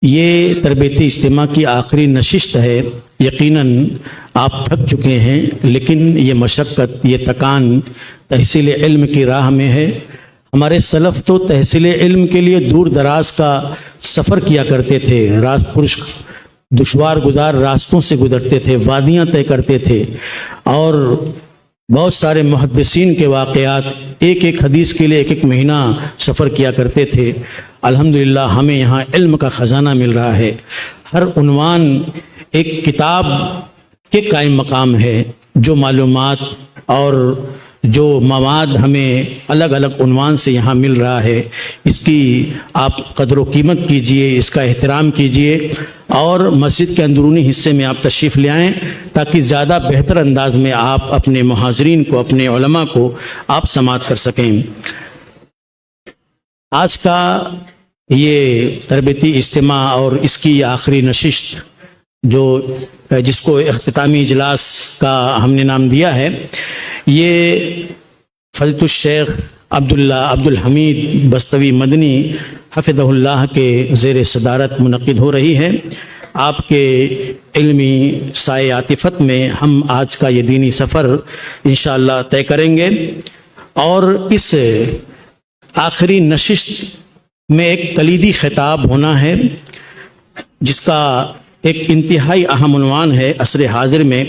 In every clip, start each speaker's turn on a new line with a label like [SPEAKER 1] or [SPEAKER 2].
[SPEAKER 1] یہ تربیتی اجتماع کی آخری نشست ہے۔ یقیناً آپ تھک چکے ہیں، لیکن یہ مشقت، یہ تکان تحصیل علم کی راہ میں ہے۔ ہمارے سلف تو تحصیل علم کے لیے دور دراز کا سفر کیا کرتے تھے، دشوار گزار راستوں سے گزرتے تھے، وادیاں طے کرتے تھے، اور بہت سارے محدثین کے واقعات، ایک ایک حدیث کے لیے ایک ایک مہینہ سفر کیا کرتے تھے۔ الحمدللہ ہمیں یہاں علم کا خزانہ مل رہا ہے۔ ہر عنوان ایک کتاب کے قائم مقام ہے۔ جو معلومات اور جو مواد ہمیں الگ الگ عنوان سے یہاں مل رہا ہے، اس کی آپ قدر و قیمت کیجئے، اس کا احترام کیجئے، اور مسجد کے اندرونی حصے میں آپ تشریف لے آئیں تاکہ زیادہ بہتر انداز میں آپ اپنے محاضرین کو، اپنے علماء کو آپ سماعت کر سکیں۔ آج کا یہ تربیتی اجتماع اور اس کی آخری نشست جس کو اختتامی اجلاس کا ہم نے نام دیا ہے، یہ فضیلۃ الشیخ عبدالحمید بستوی مدنی حفظہ اللہ کے زیر صدارت منعقد ہو رہی ہے۔ آپ کے علمی سائے عاطفت میں ہم آج کا یہ دینی سفر انشاءاللہ طے کریں گے، اور اس آخری نشست میں ایک کلیدی خطاب ہونا ہے جس کا ایک انتہائی اہم عنوان ہے عصر حاضر میں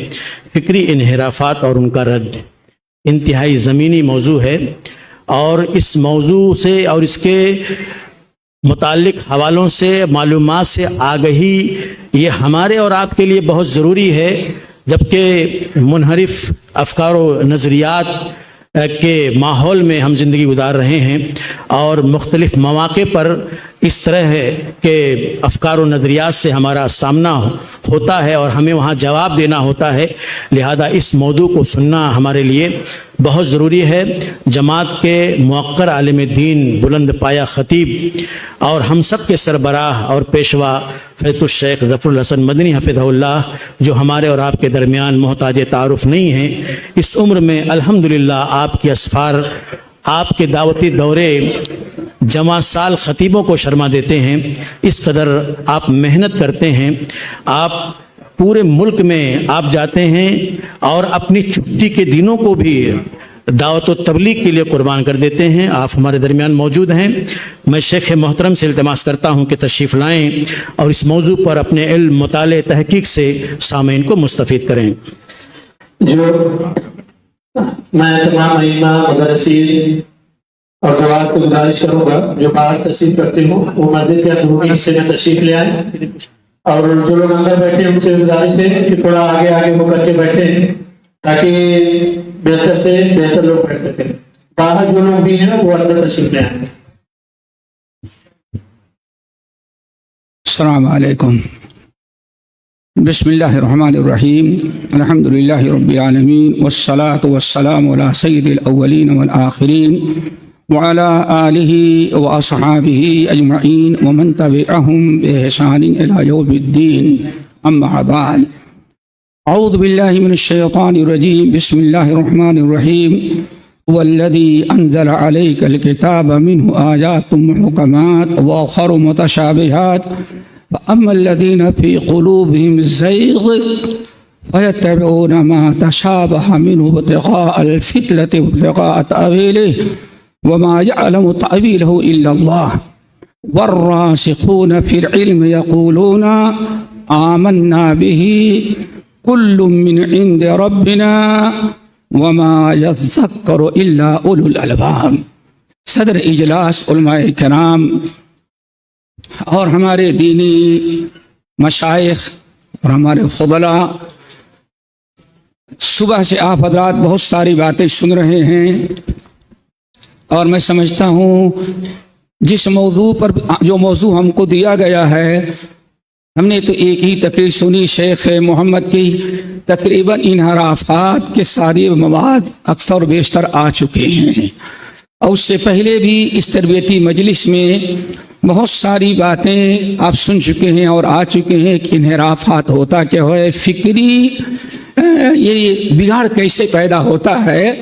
[SPEAKER 1] فکری انحرافات اور ان کا رد۔ انتہائی زمینی موضوع ہے، اور اس موضوع سے اور اس کے متعلق حوالوں سے، معلومات سے آگہی یہ ہمارے اور آپ کے لیے بہت ضروری ہے، جبکہ منحرف افکار و نظریات کے ماحول میں ہم زندگی گزار رہے ہیں، اور مختلف مواقع پر اس طرح کے افکار و نظریات سے ہمارا سامنا ہوتا ہے اور ہمیں وہاں جواب دینا ہوتا ہے۔ لہذا اس موضوع کو سننا ہمارے لیے بہت ضروری ہے۔ جماعت کے موقر عالم دین، بلند پایہ خطیب اور ہم سب کے سربراہ اور پیشوا فضیلۃ الشیخ ظفر الحسن مدنی حفظہ اللہ، جو ہمارے اور آپ کے درمیان محتاج تعارف نہیں ہیں، اس عمر میں الحمدللہ آپ کی اسفار، آپ کے دعوتی دورے جمع سال خطیبوں کو شرما دیتے ہیں۔ اس قدر آپ محنت کرتے ہیں، آپ پورے ملک میں آپ جاتے ہیں اور اپنی چھٹی کے دنوں کو بھی دعوت و تبلیغ کے لیے قربان کر دیتے ہیں۔ آپ ہمارے درمیان موجود ہیں۔ میں شیخ محترم سے التماس کرتا ہوں کہ تشریف لائیں اور اس موضوع پر اپنے علم، مطالعے، تحقیق سے سامعین کو مستفید کریں۔
[SPEAKER 2] میں تمام ائمہ، مدرسین اور دعات کو گزارش کروں گا جو باہر تشریف کرتے ہوں وہ مسجد کے اندرونی حصے میں تشریف لے آئیں، اور جو لوگ اندر بیٹھے ان سے گزارش ہے کہ تھوڑا آگے ہو کر کے بیٹھے تاکہ بہتر سے بہتر لوگ بیٹھ سکیں۔ باہر جو لوگ بھی ہیں وہ اندر تشریف لے آئیں۔
[SPEAKER 3] السلام علیکم۔ بسم اللہ الرحمن الرحیم، الحمد للہ رب العالمین، والصلاة والسلام علی سید الاولین والآخرین، وعلى آلہ واصحابہ اجمعین، ومن تبعہم بإحسان الی یوم الدین، اما بعد۔ اعوذ باللہ من الشیطان الرجیم، بسم اللہ الرحمن الرحیم، والذی انزل علیک الکتاب منہ آیات محکمات واخر متشابہات، فأما الذین فی قلوبہم زیغ فیتبعون ما تشابہ منہ ابتغاء الفتنة وابتغاء تأویلہ وما يعلم تأويله إلا الله والراسخون في العلم يقولون آمنا به كل من عند ربنا وما يذكر إلا أولو الألباب۔ صدر اجلاس علماء کرام اور ہمارے دینی مشائخ اور ہمارے فضلاء، صبح سے آپ حضرات بہت ساری باتیں سن رہے ہیں، اور میں سمجھتا ہوں جس موضوع پر جو موضوع ہم کو دیا گیا ہے، ہم نے تو ایک ہی تقریر سنی شیخ محمد کی، تقریباً انحرافات کے سارے مواد اکثر و بیشتر آ چکے ہیں، اور اس سے پہلے بھی اس تربیتی مجلس میں بہت ساری باتیں آپ سن چکے ہیں اور آ چکے ہیں کہ انحرافات ہوتا کیا ہے، فکری یہ بگاڑ کیسے پیدا ہوتا ہے۔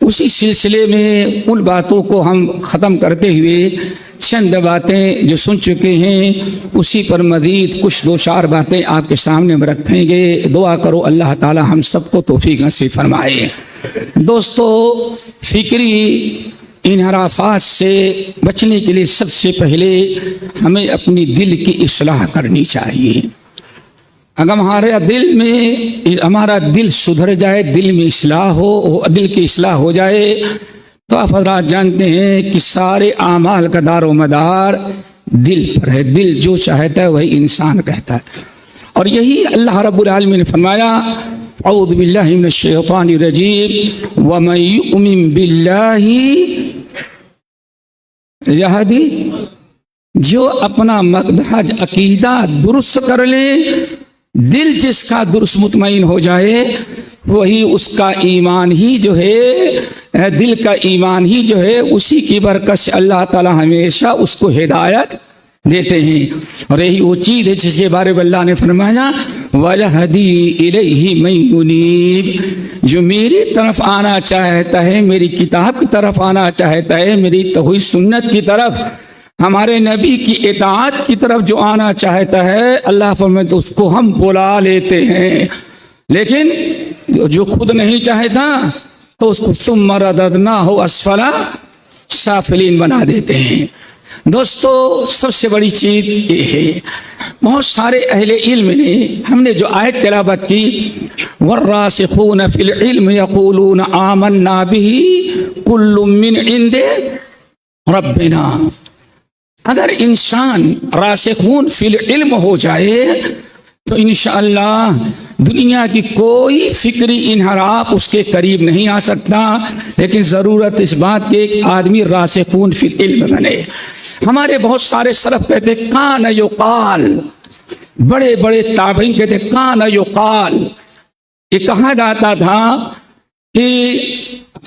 [SPEAKER 3] اسی سلسلے میں ان باتوں کو ہم ختم کرتے ہوئے چند باتیں جو سن چکے ہیں اسی پر مزید کچھ دو چار باتیں آپ کے سامنے ہم رکھیں گے. دعا کرو اللہ تعالی ہم سب کو توفیق نصیب فرمائے. دوستو، فکری انحرافات سے بچنے کے لیے سب سے پہلے ہمیں اپنی دل کی اصلاح کرنی چاہیے. اگر ہمارا دل سدھر جائے، دل میں اصلاح ہو، دل کی اصلاح ہو جائے، تو آپ حضرات جانتے ہیں کہ سارے اعمال کا دار و مدار دل پر ہے. دل جو چاہتا ہے وہی انسان کہتا ہے. اور یہی اللہ رب العالمین نے فرمایا، اعوذ باللہ من الشیطان الرجیم ومن یؤمن باللہ یہدی، جو اپنا منہج عقیدہ درست کر لے، دل جس کا درست مطمئن ہو جائے، وہی اس کا ایمان ہی جو ہے، دل کا ایمان ہی جو ہے، اسی کی برکت سے اللہ تعالی ہمیشہ اس کو ہدایت دیتے ہیں. اور یہی وہ چیز ہے جس کے بارے میں اللہ نے فرمایا وَيَهْدِي إِلَيْهِ مَن يُنِيبُ، جو میری طرف آنا چاہتا ہے، میری کتاب کی طرف آنا چاہتا ہے، میری توحید سنت کی طرف، ہمارے نبی کی اطاعت کی طرف جو آنا چاہتا ہے، اللہ فرماتا ہے اس کو ہم بلا لیتے ہیں. لیکن جو خود نہیں چاہتا تو اس کو ثم رددناہ اسفل سافلین بنا دیتے ہیں. دوستو، سب سے بڑی چیز یہ ہے، بہت سارے اہل علم نے، ہم نے جو آیت تلاوت کی، والراسخون فی العلم یقولون آمنا بہ کل من عند ربنا، اگر انسان راسخون فی العلم ہو جائے تو انشاءاللہ دنیا کی کوئی فکری انحراف اس کے قریب نہیں آ سکتا. لیکن ضرورت اس بات کی کہ آدمی راسخون فی العلم بنے. ہمارے بہت سارے سلف کہتے کان یقال، بڑے بڑے تابعین کہتے کان یقال. یہ کہا جاتا تھا کہ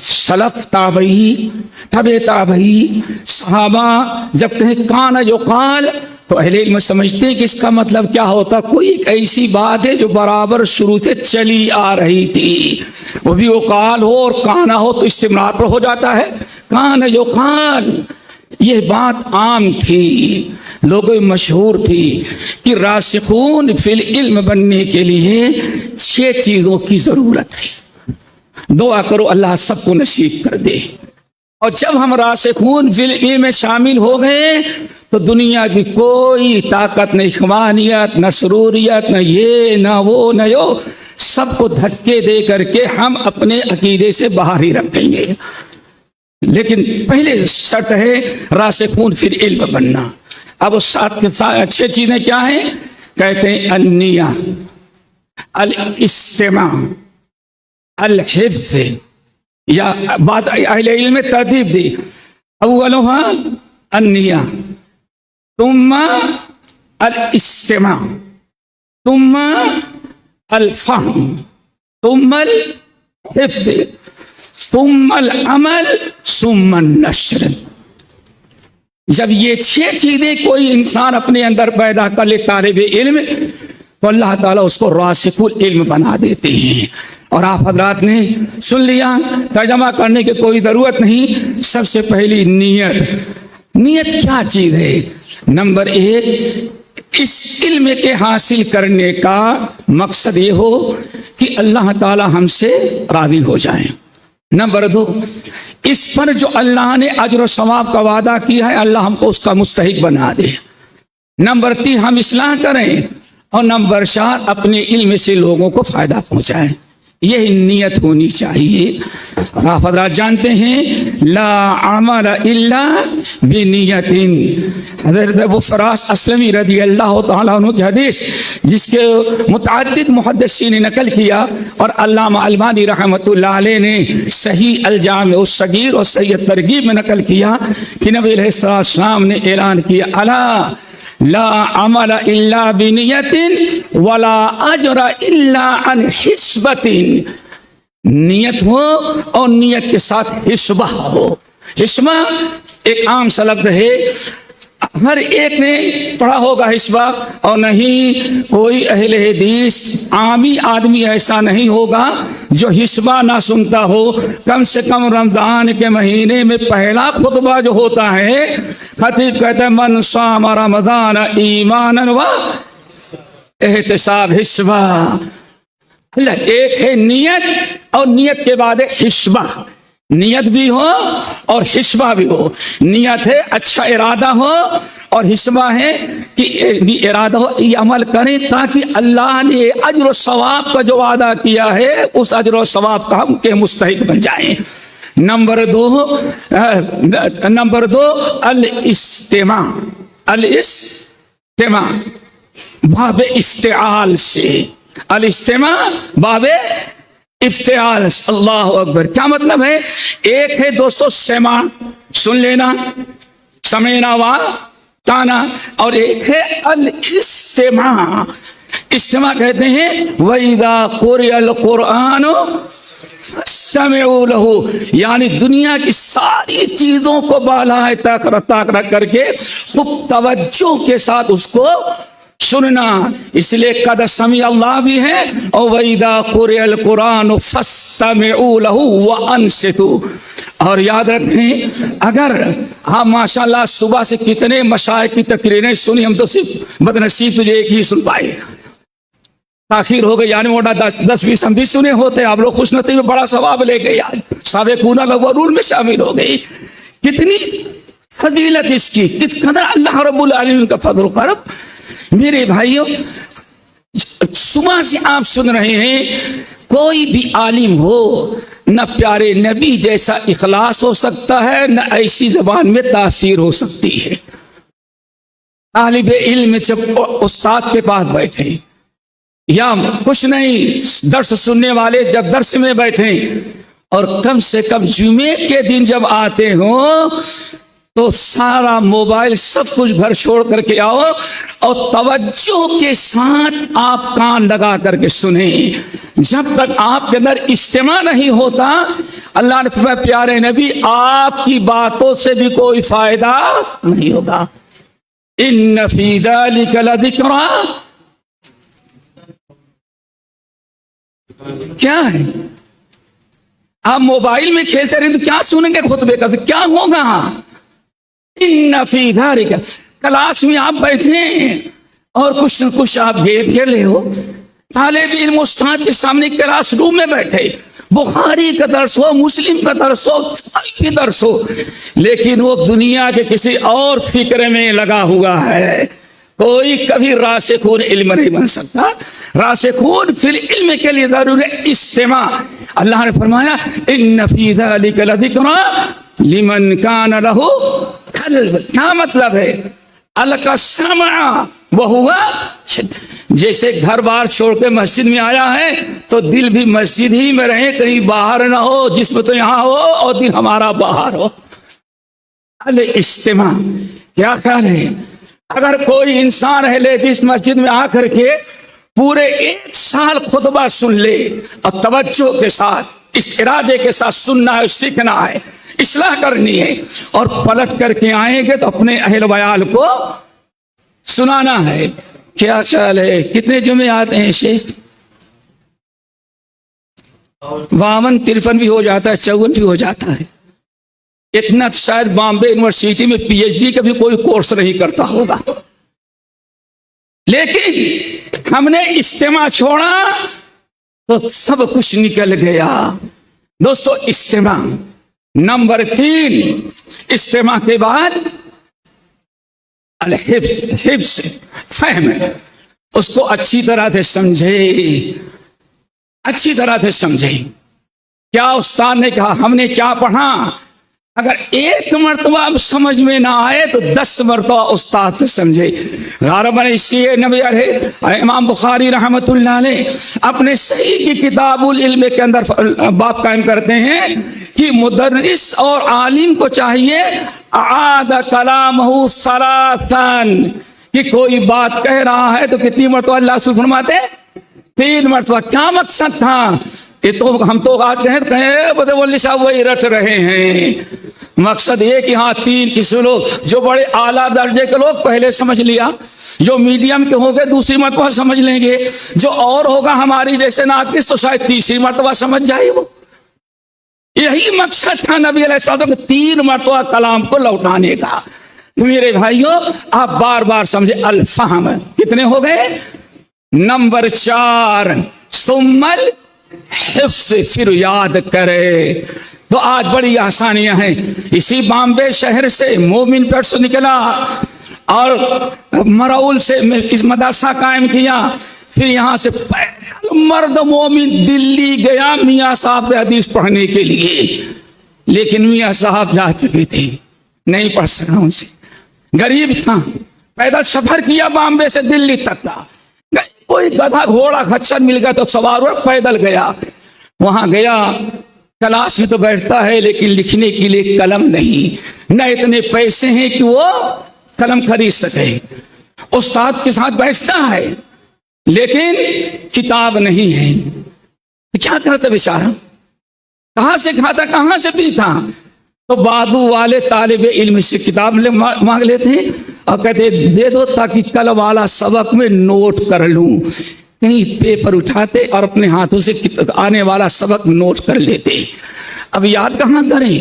[SPEAKER 3] سلف، تابعی، تبع تابعی، صحابہ جب کہیں کان یقال تو اہل علم سمجھتے ہیں کہ اس کا مطلب کیا ہوتا، کوئی ایک ایسی بات ہے جو برابر شروع سے چلی آ رہی تھی، وہ بھی وقال ہو اور کانا ہو تو استمرار پر ہو جاتا ہے. کان یقال، یہ بات عام تھی، لوگوں میں مشہور تھی کہ راسخون فی العلم بننے کے لیے 6 چیزوں کی ضرورت ہے. دعا کرو اللہ سب کو نصیب کر دے. اور جب ہم راسخون فی العلم میں شامل ہو گئے تو دنیا کی کوئی طاقت، نہ اخوانیت، نہ سروریت، نہ یہ نہ وہ نہ یہ، سب کو دھکے دے کر کے ہم اپنے عقیدے سے باہر ہی رکھیں گے. لیکن پہلے شرط ہے راسخون فی العلم بننا. اب اس 6 چیزیں کیا ہیں؟ کہتے ہیں النیہ، الاستماع، الحفظ، یا بات اہل علم میں ترتیب دی، اولها النیہ، ثم الاستماع، ثم الفهم، ثم الحفظ، ثم العمل، ثم النشر. جب یہ 6 چیزیں کوئی انسان اپنے اندر پیدا کر لے طالب علم، تو اللہ تعالیٰ اس کو راسخ العلم بنا دیتے ہیں. اور آپ حضرات نے سن لیا، ترجمہ کرنے کی کوئی ضرورت نہیں. سب سے پہلی نیت. نیت کیا چیز ہے؟ نمبر 1، اس علم کے حاصل کرنے کا مقصد یہ ہو کہ اللہ تعالیٰ ہم سے راضی ہو جائیں. نمبر 2، اس پر جو اللہ نے اجر و ثواب کا وعدہ کیا ہے اللہ ہم کو اس کا مستحق بنا دے. نمبر 3، ہم اصلاح کریں. اور نمبر 4، اپنے علم سے لوگوں کو فائدہ پہنچائیں. یہ نیت ہونی چاہیے. اور آپ حضرات جانتے ہیں لا عمل الا بنیت. حضرت ابو فراس اسلمی رضی اللہ تعالیٰ عنہ کی حدیث جس کے متعدد محدثین نے نقل کیا، اور علامہ البانی رحمۃ اللہ علیہ نے صحیح الجامع الصغیر اور صحیح الترغیب میں نقل کیا کہ نبی علیہ السلام نے اعلان کیا الا لا عمل الا بنیت ولا اجر الا عن حسبۃ. نیت ہو اور نیت کے ساتھ حسبہ ہو. حسبہ ایک عام سا لفظ ہے. ہر ایک نے پڑھا ہوگا حسبہ، اور نہیں کوئی اہل حدیث عامی آدمی ایسا نہیں ہوگا جو حسبہ نہ سنتا ہو۔ کم سے کم رمضان کے مہینے میں پہلا خطبہ جو ہوتا ہے، خطیب کہتا ہے من صام رمضان ایمانا و احتساب حسبہ۔ ایک ہے نیت، اور نیت کے بعد ہے حسبہ۔ نیت بھی ہو اور حسبہ بھی ہو۔ نیت ہے اچھا ارادہ ہو، اور حسبہ ہے کہ ارادہ ہو یہ عمل کریں تاکہ اللہ نے اجر و ثواب کا جو وعدہ کیا ہے اس اجر و ثواب کا ہم کے مستحق بن جائیں۔ نمبر دو الاستماع۔ الاستماع باب افتعال سے، الاستماع باب افتعال سے۔ اللہ اکبر، کیا مطلب ہے؟ ایک ہے دوستو سماع، سن لینا، سمعنا و تانا، اور ایک ہے الاستماع۔ استماع کہتے ہیں وَإِذَا قُرِئَ الْقُرْآنُ فَاسْتَمِعُوا لَهُ، یعنی دنیا کی ساری چیزوں کو بالائے طاق رکھ کر کے خوب توجہ کے ساتھ اس کو سننا۔ اس لیے قد سمع اللہ بھی ہے، اور وَإِذَا قُرِئَ الْقُرْآنُ فَاسْتَمِعُوا لَهُ وَأَنصِتُوا۔ اور یاد رکھیں، اگر آپ ماشاءاللہ صبح سے کتنے مشائخ کی تقریریں سنی، ہم تو صرف بدنصیب تجھے ایک ہی سن پائے، تاخیر ہو گئی، یعنی موٹا 10-20 ہم بھی سنے ہوتے، آپ لوگ خوش نصیب میں بڑا ثواب لے گئے، آج سابقون الاولون میں شامل ہو گئی۔ کتنی فضیلت اس کی، کس قدر اللہ رب العالمین کا فضل و کرم۔ میرے بھائیوں، صبح سے آپ سن رہے ہیں، کوئی بھی عالم ہو، نہ پیارے نبی جیسا اخلاص ہو سکتا ہے، نہ ایسی زبان میں تاثیر ہو سکتی ہے۔ طالب علم جب استاد کے پاس بیٹھے، یا کچھ نہیں درس سننے والے جب درس میں بیٹھے، اور کم سے کم جمعے کے دن جب آتے ہوں تو سارا موبائل سب کچھ گھر چھوڑ کر کے آؤ، اور توجہ کے ساتھ آپ کان لگا کر کے سنیں۔ جب تک آپ کے اندر استماع نہیں ہوتا، اللہ نے فرمایا پیارے نبی آپ کی باتوں سے بھی کوئی فائدہ نہیں ہوگا۔ ان فی ذلک لذکری، کیا ہے؟ آپ موبائل میں کھیلتے رہیں تو کیا سنیں گے خطبے کا؟ کیا ہوگا؟ ان فی ذلک، کلاس میں آپ بیٹھے اور کچھ نہ کچھ آپ گیم کھیل رہے ہو، طالب علم استاد کے سامنے کلاس روم میں بیٹھے، بخاری کا درس ہو، مسلم کا درس ہو، کوئی بھی درس ہو، لیکن وہ دنیا کے کسی اور فکر میں لگا ہوا ہے۔ کوئی کبھی راسخون علم نہیں بن سکتا۔ راسخون فی العلم کے لیے ضروری استماع۔ اللہ نے فرمایا ان فی ذلک لذکری لمن کان لہ قلب۔ کیا مطلب ہے؟ القى السمع وہو، جیسے گھر بار چھوڑ کے مسجد میں آیا ہے تو دل بھی مسجد ہی میں رہے، کہیں باہر نہ ہو، جسم تو یہاں ہو اور دل ہمارا باہر ہو۔ الاستماع، کیا خیال ہے؟ اگر کوئی انسان اہل حدیث مسجد میں آ کر کے پورے 1 سال خطبہ سن لے، اور توجہ کے ساتھ اس ارادے کے ساتھ سننا ہے، سیکھنا ہے، اصلاح کرنی ہے، اور پلٹ کر کے آئیں گے تو اپنے اہل ویال کو سنانا ہے، کیا خیال ہے؟ کتنے جمعے آتے ہیں شیخ؟ 52-53 بھی ہو جاتا ہے، 54 بھی ہو جاتا ہے۔ اتنا شاید بامبے یونیورسٹی میں پی ایچ ڈی کا بھی کوئی کورس نہیں کرتا ہوگا، لیکن ہم نے استماع چھوڑا تو سب کچھ نکل گیا۔ دوستو استماع۔ نمبر 3، استماع کے بعد الحفظ، حفظ فہم، اس کو اچھی طرح سے سمجھے، اچھی طرح سے سمجھے۔ کیا استاد نے کہا، ہم نے کیا پڑھا، اگر 1 مرتبہ اب سمجھ میں نہ آئے تو 10 مرتبہ استاد سے سمجھے۔ غالباً اسی نبی علیہ امام بخاری رحمۃ اللہ علیہ اپنے صحیح کی کتاب العلم کے اندر باب قائم کرتے ہیں کہ مدرس اور عالم کو چاہیے اعاد کلامہ ثلاثاً، کہ کوئی بات کہہ رہا ہے تو کتنی مرتبہ اللہ سے فرماتے؟ 3 مرتبہ۔ کیا مقصد تھا؟ یہ تو ہم تو آج کہیں مولوی صاحب وہی رٹ رہے ہیں، مقصد یہ کہ ہاں 3 کسی لوگ جو بڑے اعلیٰ درجے کے لوگ پہلے سمجھ لیا، جو میڈیم کے ہوں گے دوسری مرتبہ سمجھ لیں گے، جو اور ہوگا ہماری جیسے ناقص تو شاید تیسری مرتبہ سمجھ جائے وہ۔ یہی مقصد تھا نبی علیہ السلام کے 3 مرتبہ کلام کو لوٹانے کا۔ تو میرے بھائیوں آپ بار بار سمجھے، الفہم کتنے ہو گئے؟ نمبر 4، ثم الحفظ، پھر یاد کرے۔ تو آج بڑی آسانیاں ہیں۔ اسی بامبے شہر سے مومن پیٹ سے نکلا اور مراول سے اس مدرسہ قائم کیا، پھر یہاں سے مرد مومن دلی گیا میاں صاحب کے حدیث پڑھنے کے لیے، لیکن میاں صاحب جا چکے تھے، نہیں پڑھ سکا ان سے، غریب تھا، پیدل سفر کیا بامبے سے دلی تک کا، کوئی گدھا گھوڑا خچر مل گیا تو سوار ہوا پیدل گیا، وہاں گیا، کلاس میں تو بیٹھتا ہے لیکن لکھنے کے لیے قلم نہیں، نہ اتنے پیسے ہیں کہ وہ قلم خرید سکے، استاد کے ساتھ بیٹھتا ہے لیکن کتاب نہیں ہے، تو کیا کرتا بیچارہ؟ کہاں سے کھاتا کہاں سے پیتا؟ تو بادو والے طالب علم سے کتاب مانگ لیتے ہیں اور کہتے دے دو تاکہ کل والا سبق میں نوٹ کر لوں، کہیں پیپر اٹھاتے اور اپنے ہاتھوں سے آنے والا سبق نوٹ کر لیتے۔ اب یاد کہاں کریں؟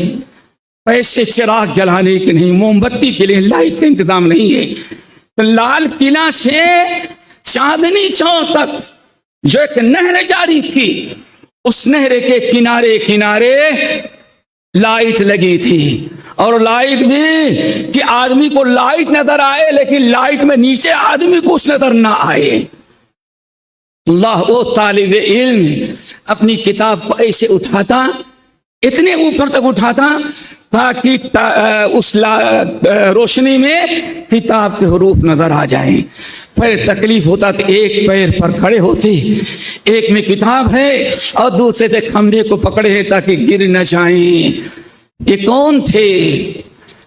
[SPEAKER 3] پیسے چراغ جلانے کے نہیں، موم بتی کے لیے لائٹ کا انتظام نہیں ہے، تو لال قلعہ سے چاندنی چوک تک جو ایک نہر جاری تھی، اس نہر کے کنارے کنارے لائٹ لگی تھی، اور لائٹ بھی کہ آدمی کو لائٹ نظر آئے لیکن لائٹ میں نیچے آدمی کو نظر نہ آئے۔ اللہ، وہ طالب علم اپنی کتاب کو ایسے اٹھاتا، اتنے اوپر تک اٹھاتا تاکہ اس روشنی میں کتاب کے حروف نظر آ جائیں۔ پھر تکلیف ہوتا تو ایک پیر پر کھڑے ہوتے، ایک میں کتاب ہے اور دوسرے سے کھمبے کو پکڑے ہیں تاکہ گر نہ جائیں۔ یہ کون تھے؟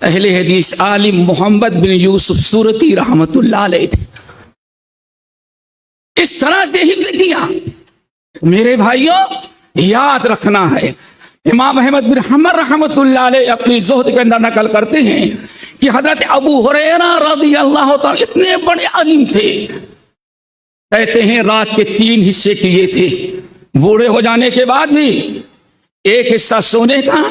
[SPEAKER 3] اہل حدیث عالم محمد بن یوسف سورتی رحمت اللہ علیہ تھے۔ اس طرح سے حفظ کیا۔ میرے بھائیوں یاد رکھنا ہے، امام احمد بن حنبل رحمت اللہ علیہ اپنی زہد کے اندر نقل کرتے ہیں کہ حضرت ابو ہریرہ رضی اللہ تعالیٰ اتنے بڑے عالم تھے، کہتے ہیں رات کے 3 حصے کیے تھے، بوڑھے ہو جانے کے بعد بھی ایک حصہ سونے کا،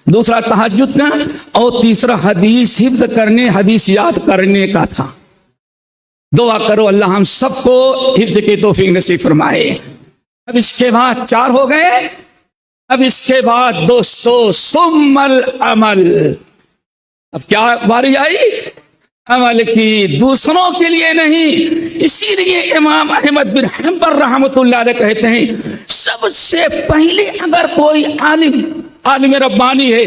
[SPEAKER 3] دوسرا تہجد کا، اور تیسرا حدیث حفظ کرنے، حدیث یاد کرنے کا تھا۔ دعا کرو اللہ ہم سب کو حفظ کی توفیق نصیب فرمائے۔ اب اس کے بعد 4 ہو گئے، اب اس کے بعد دوستو ثم العمل، اب کیا باری آئی؟ عمل کی، دوسروں کے لیے نہیں۔ اسی لیے امام احمد بن حنبل رحمۃ اللہ علیہ کہتے ہیں سب سے پہلے اگر کوئی عالم ربانی ہے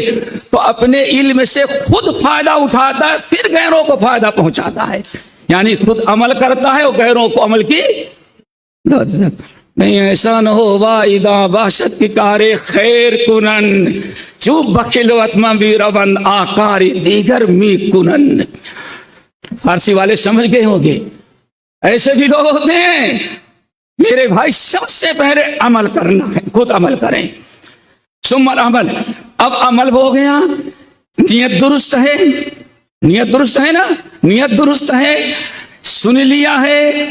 [SPEAKER 3] تو اپنے علم سے خود فائدہ اٹھاتا ہے، پھر غیروں کو فائدہ پہنچاتا ہے، یعنی خود عمل کرتا ہے اور غیروں کو عمل کی نہیں۔ ایسا نہ ہو واحدہ باشد کی کارے خیر کنن چوب بخلوت بھی رون آکاری دیگر می کنن۔ فارسی والے سمجھ گئے ہوں گے، ایسے بھی لوگ ہوتے ہیں۔ میرے بھائی سب سے پہلے عمل کرنا ہے، خود عمل کریں۔ ثم العمل، اب عمل ہو گیا، نیت درست ہے، نیت درست ہے نا، نیت درست ہے، سن لیا ہے،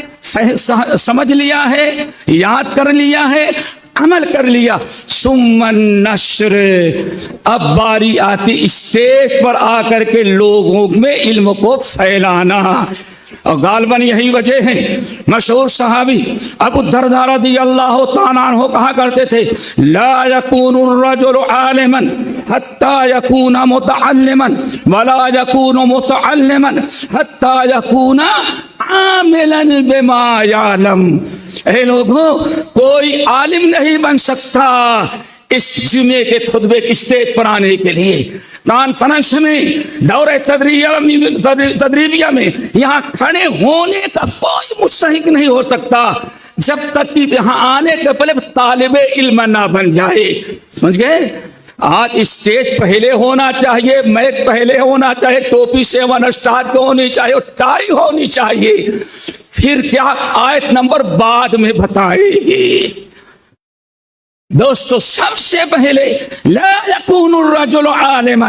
[SPEAKER 3] سمجھ لیا ہے، یاد کر لیا ہے، عمل کر لیا۔ ثم النشر، اب باری آتی اسٹیج پر آ کر کے لوگوں میں علم کو پھیلانا، اور غالباً یہی وجہ ہے مشہور صحابی ابو الدرداء رضی اللہ تعالیٰ عنہ کہا کرتے تھے لا یکون الرجل عالما حتی یکون متعلما ولا یکون متعلما حتی یکون عاملا بما یعلم۔ اے لوگوں، کوئی عالم نہیں بن سکتا اس جمعے کے خطبے کی اسٹیج پر آنے کے لیے، کانفرنس میں، دورہ تدریبیہ میں یہاں کھڑے ہونے کا کوئی مستحق نہیں ہو سکتا جب تک کہ یہاں آنے کے پہلے طالب علم نہ بن جائے۔ سمجھ گئے؟ آج اسٹیج پہلے ہونا چاہیے، میک پہلے ہونا چاہیے، ٹوپی 7 اسٹار کی ہونی چاہیے اور ٹائی ہونی چاہیے، پھر کیا آیت نمبر بعد میں بتائے گی۔ دوستو، سب سے پہلے لا یکون الرجل عالما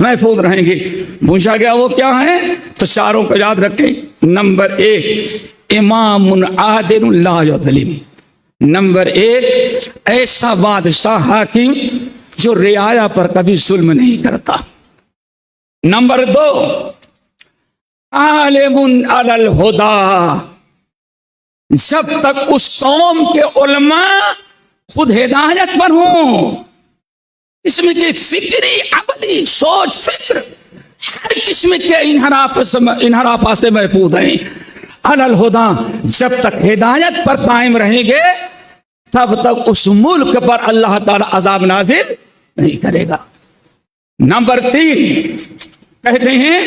[SPEAKER 3] محفوظ رہیں گے۔ پوچھا گیا وہ کیا ہے؟ تو چاروں کو یاد رکھیں۔ نمبر 1 امام عادل لا یظلم، نمبر 1 ایسا بادشاہ حاکم جو رعایا پر کبھی ظلم نہیں کرتا۔ نمبر 2 عالم علی الہدی، جب تک اس قوم کے علماء خود ہدایت پر ہوں، اس میں کی فکری عملی سوچ فکر ہر قسم کے انحرافات سے محفوظ ہیں۔ علی الہدی، جب تک ہدایت پر قائم رہیں گے تب تک اس ملک پر اللہ تعالی عذاب نازل نہیں کرے گا۔ نمبر 3 کہتے ہیں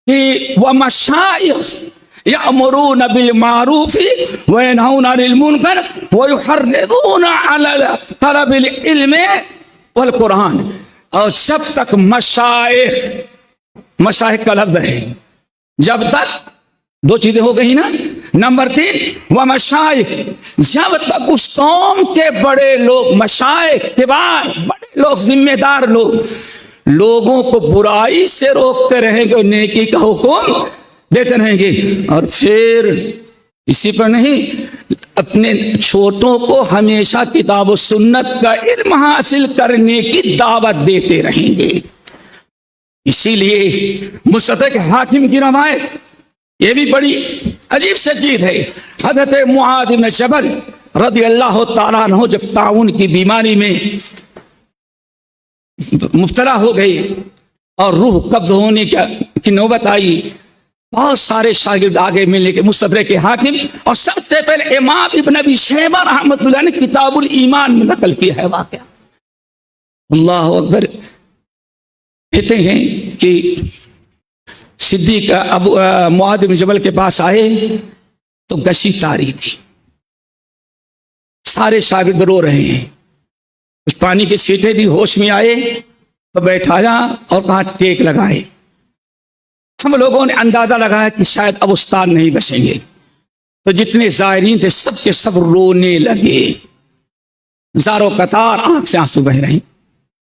[SPEAKER 3] کہ وَمَشَائِخ يَأْمُرُونَ بِالْمَعْرُوفِ وَيَنْهُونَ عَنِ الْمُنْكَرِ وَيُحَرِّضُونَ عَلَى طَلَبِ الْعِلْمِ وَالْقُرْآنِ، اور جب تک مشائخ کا لفظ ہے، جب تک 2 چیزیں ہو گئی نا۔ نمبر 3 وَمَشَائِخ، جب تک اس قوم کے بڑے لوگ، مشائخ کبار، بڑے لوگ، ذمہ دار لوگ لوگوں کو برائی سے روکتے رہیں گے اور نیکی کا حکم دیتے رہیں گے، اور پھر اسی پر نہیں، اپنے چھوٹوں کو ہمیشہ کتاب و سنت کا علم حاصل کرنے کی دعوت دیتے رہیں گے۔ اسی لیے مستدرک حاکم کی روایت، یہ بھی بڑی عجیب سے چیز ہے۔ حضرت معاذ بن جبل رضی اللہ تعالیٰ عنہ جب طاعون کی بیماری میں مبتلا ہو گئے اور روح قبض ہونے کی نوبت آئی، بہت سارے شاگرد آگے ملنے کے مستدرک کے حاکم، اور سب سے پہلے امام ابن ابی شیبہ رحمۃ اللہ نے کتاب الایمان میں نقل کیا ہے واقعہ۔ اللہ اکبر۔ کہتے ہیں کہ صدیق معاذ بن جبل کے پاس آئے تو گشی تاری تھی، سارے شاگرد رو رہے ہیں، کچھ پانی کی سیٹیں دی، ہوش میں آئے تو بیٹھایا اور کہا ٹیک لگائے۔ ہم لوگوں نے اندازہ لگایا کہ شاید اب استاد نہیں بچیں گے، تو جتنے زائرین تھے سب کے سب رونے لگے، زاروں قطار آنکھ سے آنسو بہ رہے ہیں،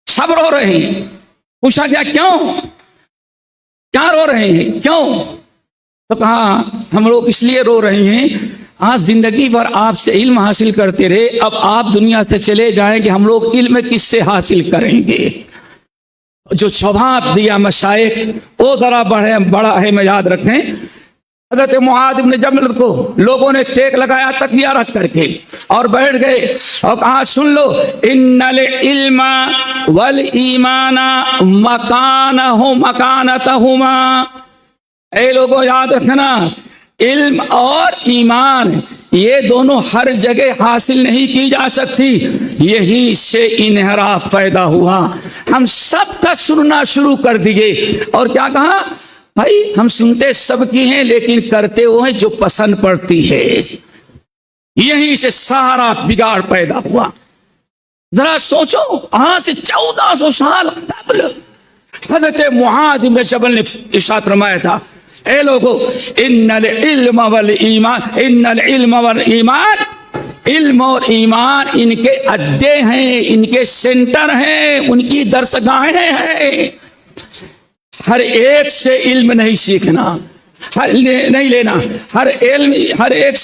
[SPEAKER 3] سب رو رہے ہیں۔ پوچھا گیا کیا رو رہے ہیں، کیوں؟ تو کہا ہم لوگ اس لیے رو رہے ہیں، آپ زندگی بھر آپ سے علم حاصل کرتے رہے، اب آپ دنیا سے چلے جائیں گے، ہم لوگ علم کس سے حاصل کریں گے؟ جو جواب دیا مشائخ وہ ذرا بڑا اہم یاد رکھیں۔ حضرت معاذ بن جبل کو لوگوں نے ٹیک لگایا تکیہ رکھ کر کے اور بیٹھ گئے اور کہا سن لو، ان العلم والایمان مکانتہما، اے لوگوں یاد رکھنا، علم اور ایمان یہ دونوں ہر جگہ حاصل نہیں کی جا سکتی، یہی سے انحراف پیدا ہوا۔ ہم سب کا سننا شروع کر دیے اور کیا کہا؟ بھائی ہم سنتے سب کی ہیں لیکن کرتے وہ ہیں جو پسند پڑتی ہے، یہیں سے سارا بگاڑ پیدا ہوا۔ ذرا سوچو، آج سے 1400 سال قبل حضرت معاذ بن جبل نے ارشاد فرمایا تھا، اے لوگو ان العلم والایمان، ان العلم والایمان، علم اور ایمان ان کے اڈے ہیں، ان کے سینٹر ہیں، ان کی درسگاہیں ہیں۔ ہر ایک سے علم نہیں سیکھنا، نہیں لینا، ہر ایک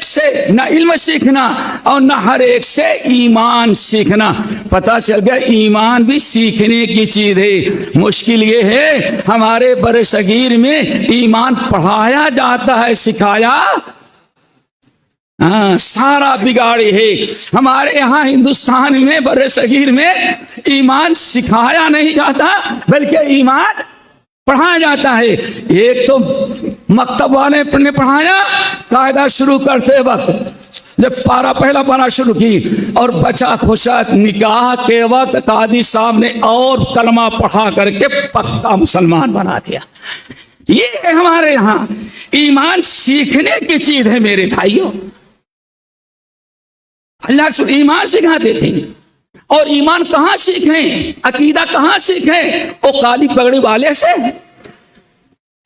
[SPEAKER 3] سے نہ علم سیکھنا اور نہ ہر ایک سے ایمان سیکھنا۔ پتہ چل گیا ایمان بھی سیکھنے کی چیز ہے۔ مشکل یہ ہے ہمارے بر صغیر میں ایمان پڑھایا جاتا ہے، سکھایا سارا بگاڑی ہے۔ ہمارے یہاں ہندوستان میں بر صغیر میں ایمان سکھایا نہیں جاتا بلکہ ایمان پڑھایا جاتا ہے۔ ایک تو مکتب والے نے پڑھایا، قاعدہ شروع کرتے وقت جب پہلا پارا شروع کی اور بچا خوشا نکاح کے وقت قاضی صاحب نے اور کلمہ پڑھا کر کے پکا مسلمان بنا دیا۔ یہ ہے ہمارے یہاں ایمان سیکھنے کی چیز ہے میرے بھائیوں۔ اللہ سے ایمان سکھاتے تھے، اور ایمان کہاں سیکھیں، عقیدہ کہاں سیکھیں؟ وہ کالی پگڑی والے سے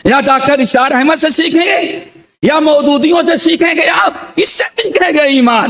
[SPEAKER 3] یا ڈاکٹر اشار احمد سے سیکھیں گے یا مودودیوں سے سیکھیں گے؟ آپ کس سے سیکھیں گے ایمان؟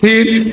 [SPEAKER 3] 3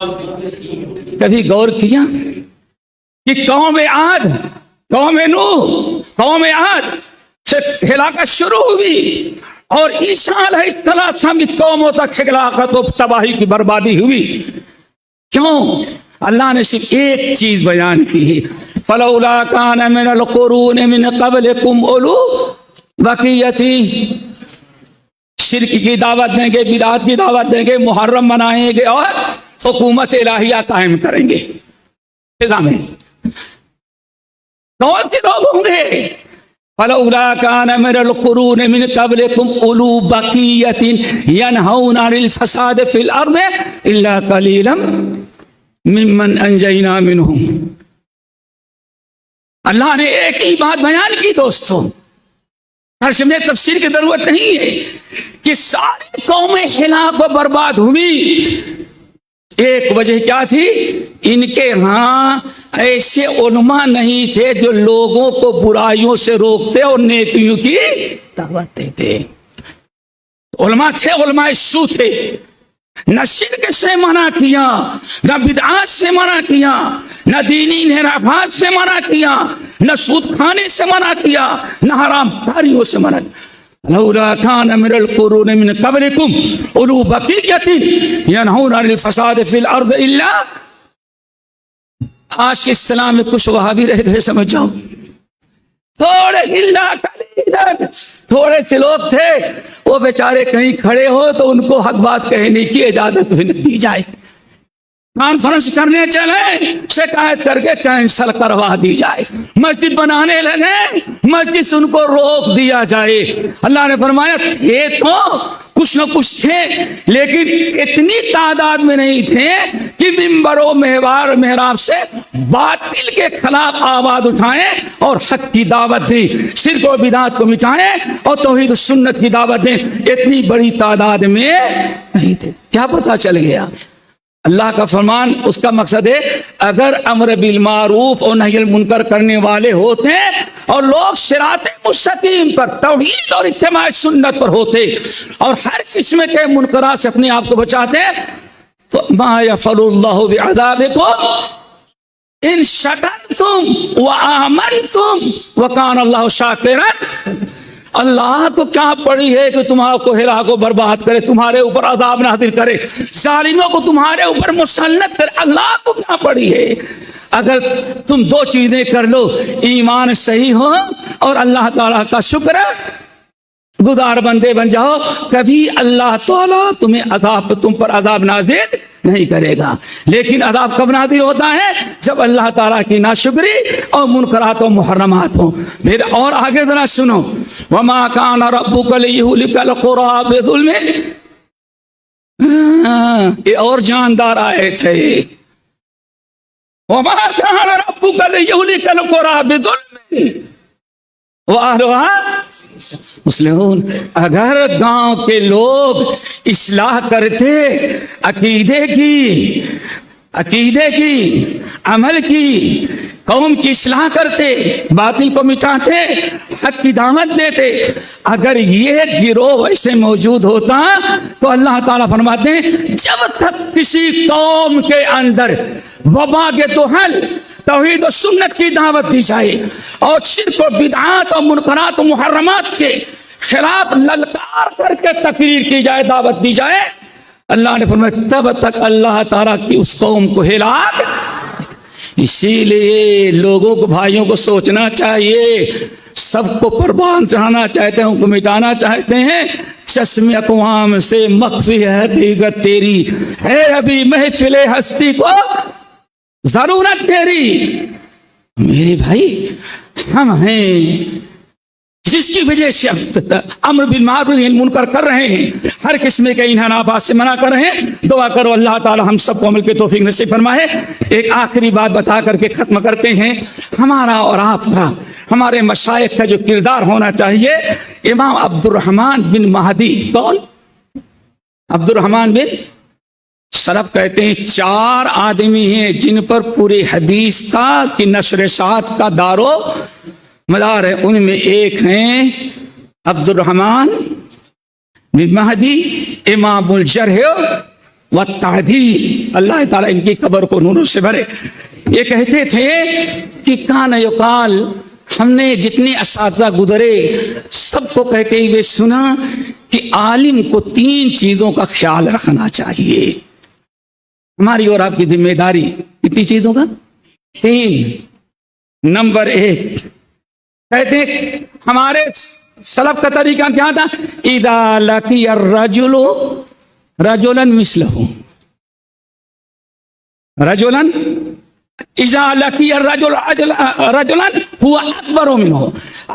[SPEAKER 3] کبھی غور کیا کہ قوم عاد، قوم نوح، قوم عاد سے ہلاکت شروع ہوئی اور عیسیٰ علیہ السلام کی قوموں تک ہلاکت و تباہی کی بربادی ہوئی؟ کیوں؟ اللہ نے صرف ایک چیز بیان کی ہے، فلولا کان من القرون من قبلکم اولو بقیۃ۔ شرک کی دعوت دیں گے، بدعت کی دعوت دیں گے، محرم منائیں گے اور حکومت الہیہ قائم کریں گے فضا میں۔ کون سے لوگ ہوں گے؟ فلولا کان من القرون من قبلکم اولو بقیۃ ینہون عن الفساد فی الارض الا قلیلا ممن انجینا منہم۔ اللہ نے ایک ہی بات بیان کی دوستوں، ترجمے تفسیر کی ضرورت نہیں ہے کہ ساری قومیں ہلاک و برباد ہوئی۔ ایک وجہ کیا تھی؟ ان کے ہاں ایسے علماء نہیں تھے جو لوگوں کو برائیوں سے روکتے اور نیکیوں کی دعوت دیتے۔ علماء تھے، علماء سو تھے، نہ شرک سے منع کیا، نہ بدعات سے منع کیا، نہ دینی انحرافات سے منع کیا، نہ سود کھانے سے منع کیا، نہ حرام کاریوں سے منع کیا۔ لولا کان من القرون من قبلکم اولو بقیۃ ینہون عن الفساد فی الارض الا۔ آج کے اسلام میں کچھ وہابی رہ گئے، سمجھ جاؤ، تھوڑے سے لوگ تھے، وہ بیچارے کہیں کھڑے ہو تو ان کو حق بات کہنے کی اجازت دی جائے، کانفرنس کرنے چلے شکایت کر کے کینسل کروا دی جائے، مسجد بنانے لگے مسجد سے ان کو روک دیا جائے۔ اللہ نے فرمایا یہ تو کچھ نہ کچھ تھے لیکن اتنی تعداد میں نہیں تھے کہ ممبر و محراب سے باطل کے خلاف آواز اٹھائیں اور حق کی دعوت دیں، شرک و بدعت کو مٹائیں اور توحید و سنت کی دعوت دیں۔ اتنی بڑی تعداد میں نہیں تھے۔ کیا پتہ چل گیا؟ اللہ کا فرمان، اس کا مقصد ہے اگر امر بالمعروف اور نہی المنکر کرنے والے ہوتے اور لوگ صراط مستقیم پر توحید اور اتباع سنت پر ہوتے اور ہر قسم کے منکرات سے اپنے آپ کو بچاتے تو ما یفعل اللہ بعذابکم ان شکرتم وآمنتم وکان اللہ شاکرا۔ اللہ کو کیا پڑی ہے کہ تمہارے کو ہلاک و برباد کرے، تمہارے اوپر عذاب نازل کرے، ظالموں کو تمہارے اوپر مسلط کرے؟ اللہ کو کیا پڑی ہے؟ اگر تم دو چیزیں کر لو، ایمان صحیح ہو اور اللہ تعالیٰ کا شکر گزار بندے بن جاؤ، کبھی اللہ تعالیٰ تم پر عذاب نازل نہیں کرے گا۔ لیکن عذاب کب نازل ہوتا ہے؟ جب اللہ تعالیٰ کی ناشکری اور منکرات و محرمات ہوں۔ پھر اور آگے ذرا سنو، وما کان ربک لیہلک القری بظلم، یہ اور جاندار آئے تھے، وما کان ربک لیہلک القری بظلم وأہلھا مصلحون۔ اگر گاؤں کے لوگ اصلاح کرتے، عقیدے کی عمل کی، قوم کی اصلاح کرتے، باطل کو مٹاتے، حق کی دعوت دیتے، اگر یہ گروہ ویسے موجود ہوتا تو اللہ تعالیٰ فرماتے ہیں جب تک کسی قوم کے اندر وبا کے تو حل توحید و سنت کی دعوت دی جائے اور شرک و بدعات و منکرات و محرمات کے خلاف للکار کر کے تقریر کی جائے، دعوت دی جائے، اللہ نے فرمایا تب تک اللہ تعالیٰ کی اس قوم کو ہلاک۔ اسی لیے لوگوں کو، بھائیوں کو سوچنا چاہیے، سب کو قربان چڑھانا چاہتے ہیں، ان کو مٹانا چاہتے ہیں، چشم اقوام سے مخفی ہے حقیقت تیری، ہے ابھی محفل ہستی کو ضرورت تیری۔ میرے بھائی، ہم ہیں جس کی وجہ سے امر بالمعروف و نہی عن المنکر کر رہے ہیں، ہر قسم کے انحرافات سے منع کر رہے ہیں۔ دعا کرو اللہ تعالی ہم سب کو عمل کی توفیق نصیب فرمائے۔ ایک آخری بات بتا کر کے ختم کرتے ہیں، ہمارا اور آپ کا، ہمارے مشائخ کا جو کردار ہونا چاہیے، امام عبد الرحمن بن مہدی، کون؟ عبد الرحمن بن، سلف کہتے ہیں 4 آدمی ہیں جن پر پوری حدیث کا کی نشر اشاعت کا دارو مدار ہے، ان میں ایک ہیں عبد الرحمن بن مہدی، امام الجرح والتعدیل، اللہ تعالیٰ ان کی قبر کو نوروں سے بھرے۔ یہ کہتے تھے کہ کان یقال، ہم نے جتنے اساتذہ گزرے سب کو کہتے ہوئے سنا کہ عالم کو 3 چیزوں کا خیال رکھنا چاہیے۔ ہماری اور آپ کی ذمہ داری کتنی چیزوں کا؟ 3۔ نمبر 1 کہتے ہمارے سلف کا طریقہ کیا تھا؟ اذا لقی الرجل رجلا مثلہ، رجلا اذا لقی الرجل رجلا هو اکبر منہ،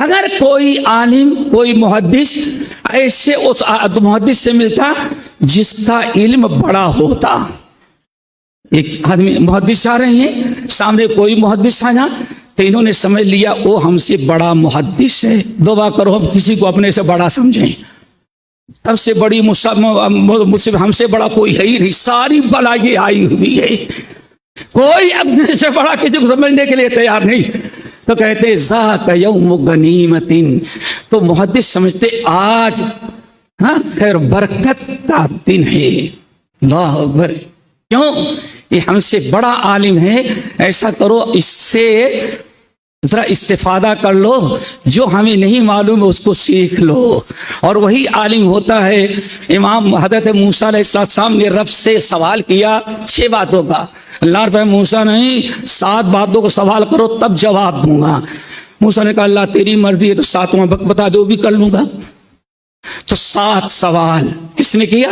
[SPEAKER 3] اگر کوئی عالم کوئی محدث ایسے اس محدث سے ملتا جس کا علم بڑا ہوتا، ایک آدمی محدث آ رہے ہیں سامنے کوئی محدث آیا تو انہوں نے سمجھ لیا وہ ہم سے بڑا محدث ہے، دعا کرو ہم کسی کو اپنے سے بڑا سمجھیں، سب سے بڑی مصیبت ہم سے بڑا کوئی ہے ہی نہیں، ساری بلائیں آئی ہوئی ہے، کوئی اپنے سے بڑا کسی کو سمجھنے کے لیے تیار نہیں، تو کہتے ذاک یوم غنیمت، تو محدث سمجھتے آج خیر برکت کا دن ہے۔ اللہ اکبر، کیوں؟ یہ ہم سے بڑا عالم ہے، ایسا کرو اس سے ذرا استفادہ کر لو، جو ہمیں نہیں معلوم ہے اس کو سیکھ لو۔ اور وہی عالم ہوتا ہے۔ امام حضرت موسیٰ علیہ السلام نے رب سے سوال کیا 6 باتوں کا، اللہ رب موسیٰ نہیں 7 باتوں کو سوال کرو تب جواب دوں گا۔ موسیٰ نے کہا اللہ تیری مرضی ہے تو 7واں بتا دو بھی کر لوں گا۔ تو 7 سوال کس نے کیا؟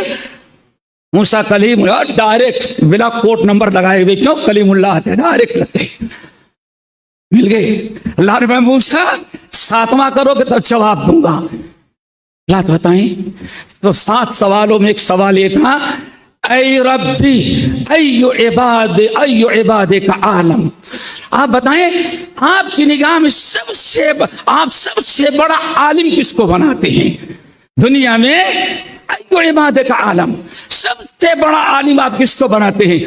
[SPEAKER 3] موسیٰ کلیم اللہ، ڈائریکٹ بلا کوٹ نمبر لگائے ہوئے، کیوں؟ کلیم اللہ تھے، ڈائریکٹ لگتے مل گئے۔ اللہ نے موسیٰ 7واں کرو گے تب جواب دوں گا۔ اللہ بتائیں تو 7 سوالوں میں ایک سوال یہ تھا اے ربی ای عباد کا عالم، آپ بتائیں آپ کی نگاہ میں آپ سب سے بڑا عالم کس کو بناتے ہیں دنیا میں؟ ای عباد کا عالم، سب سے بڑا عالم آپ کس کو بناتے ہیں؟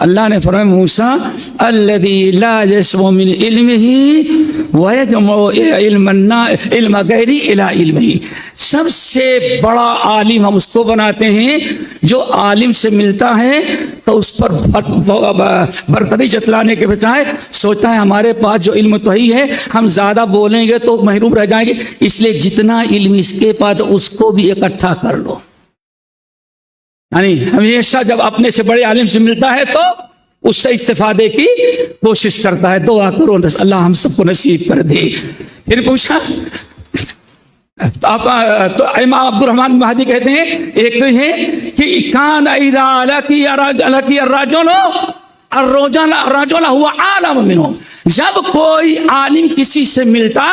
[SPEAKER 3] اللہ نے فرمایا موسیٰ الذی لا یسمع من علمہ ویجمع علم غیری الی علمہ، سب سے بڑا عالم ہم اس کو بناتے ہیں جو عالم سے ملتا ہے تو اس پر برتری جتلانے کے بجائے سوچتا ہے ہمارے پاس جو علم تو ہی ہے، ہم زیادہ بولیں گے تو محروم رہ جائیں گے، اس لیے جتنا علم اس کے پاس اس کو بھی اکٹھا کر لو۔ یعنی ہمیشہ جب اپنے سے بڑے عالم سے ملتا ہے تو اس سے استفادے کی کوشش کرتا ہے۔ دعا کرو اللہ ہم سب کو نصیب کر دے۔ پھر پوچھا تو امام عبد الرحمن مہدی کہتے ہیں ایک تو یہ کہ کان اذا لقی الرجل الرجل هو عالم منه، جب کوئی عالم کسی سے ملتا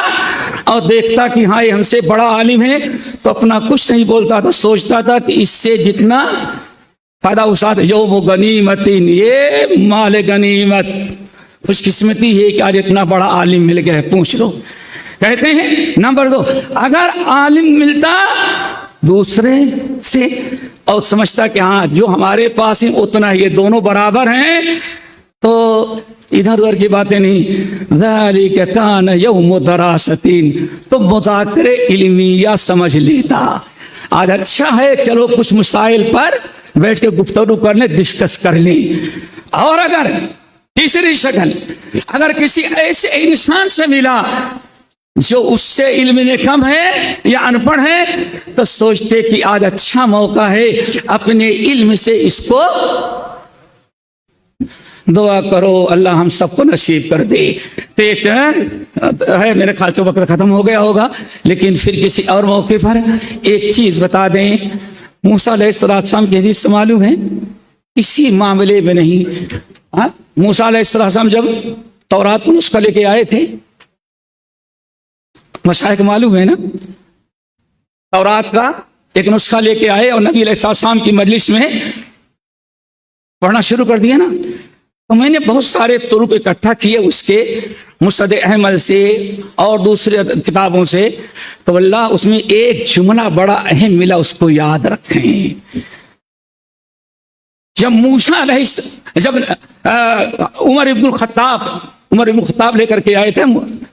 [SPEAKER 3] اور دیکھتا کہ ہاں یہ ہم سے بڑا عالم ہے تو اپنا کچھ نہیں بولتا تھا، سوچتا تھا کہ اس سے جتنا فائدہ اٹھاتا، یوم غنیمت، یہ مال غنیمت، خوش قسمتی ہے کہ آج اتنا بڑا عالم مل گیا ہے، پوچھ لو۔ کہتے ہیں نمبر 2 اگر عالم ملتا دوسرے سے اور سمجھتا کہ ہاں جو ہمارے پاس ہی اتنا یہ دونوں برابر ہیں تو ادھر ادھر کی باتیں نہیں، ذالک کان یوم دراست، تو مذاکرے علمیہ سمجھ لیتا آج اچھا ہے چلو کچھ مسائل پر بیٹھ کے گفتگو کر لیں، ڈسکس کر لیں۔ اور اگر تیسری شکل اگر کسی ایسے انسان سے ملا جو اس سے علم میں کم ہے یا ان پڑھ ہے تو سوچتے کہ آج اچھا موقع ہے اپنے علم سے اس کو دعا کرو اللہ ہم سب کو نصیب کر دے۔ ہے میرے خیال سے وقت ختم ہو گیا ہوگا، لیکن پھر کسی اور موقع پر ایک چیز بتا دیں۔ موسیٰ علیہ السلام کی حدیث معلوم ہے، اسی معاملے میں نہیں، موسیٰ علیہ السلام جب تورات کو نسخہ لے کے آئے تھے، مشائخ معلوم ہے نا، تورات کا ایک نسخہ لے کے آئے اور نبی علیہ السلام کی مجلس میں پڑھنا شروع کر دیا نا، تو میں نے بہت سارے طرق اکٹھا کیے اس کے مسند احمد سے اور دوسرے کتابوں سے، تو اللہ اس میں ایک جملہ بڑا اہم ملا، اس کو یاد رکھیں۔ جب موسیٰ علیہ جب عمر ابن الخطاب لے کر کے آئے تھے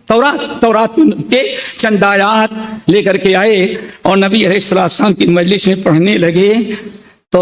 [SPEAKER 3] تورات کے چند آیات لے کر کے آئے اور نبی علیہ السلام کی مجلس میں پڑھنے لگے، تو